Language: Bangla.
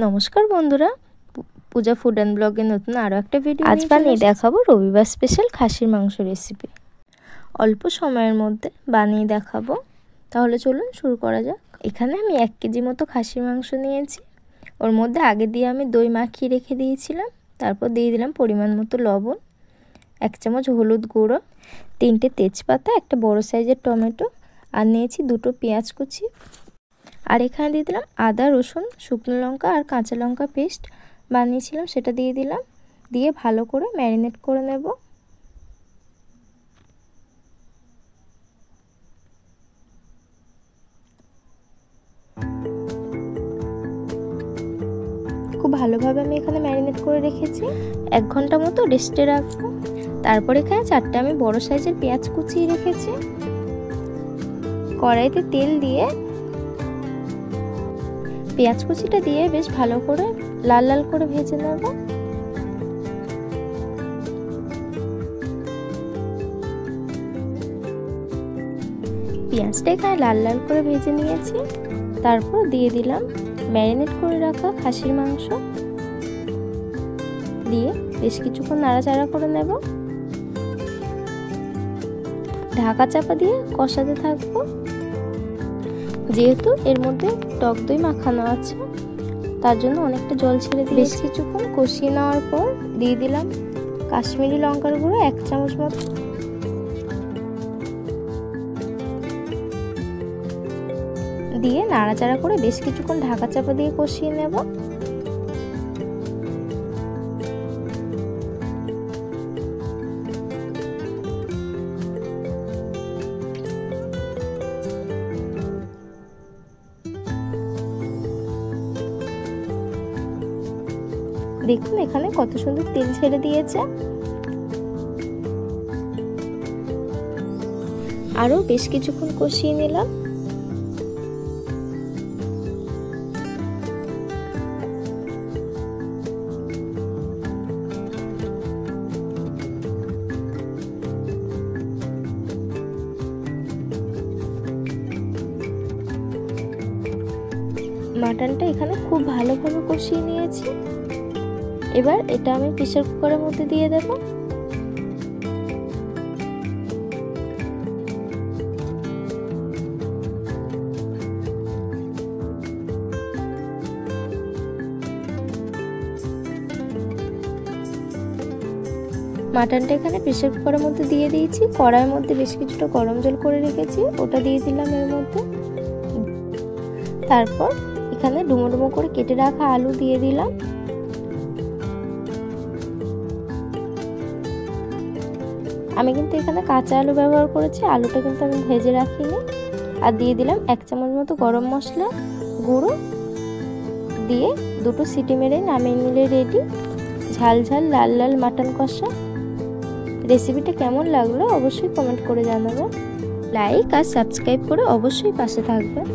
নমস্কার বন্ধুরা, পূজা ফুড অ্যান্ড ব্লগে নতুন আরও একটা ভিডিও আজ বানিয়ে দেখাবো রবিবার স্পেশাল খাসির মাংস রেসিপি। অল্প সময়ের মধ্যে বানিয়ে দেখাবো, তাহলে চলুন শুরু করা যাক। এখানে আমি 1 কেজি মতো খাসির মাংস নিয়েছি। ওর মধ্যে আগে দিয়ে আমি দই মাখিয়ে রেখে দিয়েছিলাম। তারপর দিয়ে দিলাম পরিমাণ মতো লবণ, 1 চামচ হলুদ গুঁড়ো, 3টে তেজপাতা, একটা বড় সাইজের টমেটো, আর নিয়েছি 2টো পেঁয়াজ কুচি। আর এখানে দিয়ে দিলাম আদা, রসুন, শুকনো লঙ্কা আর কাঁচা লঙ্কা পেস্ট বানিয়েছিলাম, সেটা দিয়ে দিলাম। দিয়ে ভালো করে ম্যারিনেট করে নেব। খুব ভালোভাবে আমি এখানে ম্যারিনেট করে রেখেছি। 1 ঘন্টা মতো রেস্টে রাখবো। তারপর এখানে 4টে আমি বড় সাইজের পেঁয়াজ কুচিয়ে রেখেছি। কড়াইতে তেল দিয়ে পেঁয়াজ কুচিটা দিয়ে বেশ ভালো করে লাল লাল করে ভেজে নেব। পেঁয়াজটা এখানে লাল লাল করে ভেজে নিয়েছি। তারপর দিয়ে দিলাম ম্যারিনেট করে রাখা খাসির মাংস, দিয়ে বেশ কিছুক্ষণ নাড়াচাড়া করে নেব। ঢাকা চাপা দিয়ে কষাতে থাকবো। যেহেতু এর মধ্যে টক দই মাখানো আছে, তার জন্য অনেকটা জল ছেড়ে দিয়ে বেশ কিছুক্ষণ কষিয়ে নেওয়ার পর দিয়ে দিলাম কাশ্মীরি লঙ্কার গুঁড়ো 1 চামচ মতো, দিয়ে নাড়াচাড়া করে বেশ কিছুক্ষণ ঢাকা চাপা দিয়ে কষিয়ে নেব। দেখুন এখানে কত সুন্দর তেল ছেড়ে দিয়েছে। আরো বেশ কিছুক্ষণ কষিয়ে নিলাম। মাটনটা এখানে খুব ভালোভাবে কষিয়ে নিয়েছি। এবার এটা আমি প্রেসার কুকারের মধ্যে দিয়ে দেব। মাটনটা এখানে প্রেসার কুকারের মধ্যে দিয়ে দিয়েছি। কড়াইয়ের মধ্যে বেশ কিছুটা গরম জল করে রেখেছি, ওটা দিয়ে দিলাম এর মধ্যে। তারপর এখানে ডুমো ডুমো করে কেটে রাখা আলু দিয়ে দিলাম। আমি কিন্তু এখানে কাঁচা আলু ব্যবহার করেছি, আলুটা কিন্তু আমি ভেজে রাখিনি। আর দিয়ে দিলাম 1 চামচ মতো গরম মশলা গুঁড়ো, দিয়ে 2টো সিটি মেরে নামিয়ে নিলে রেডি ঝাল ঝাল লাল লাল মাটন কষা। রেসিপিটা কেমন লাগলো অবশ্যই কমেন্ট করে জানাবেন। লাইক আর সাবস্ক্রাইব করে অবশ্যই পাশে থাকবেন।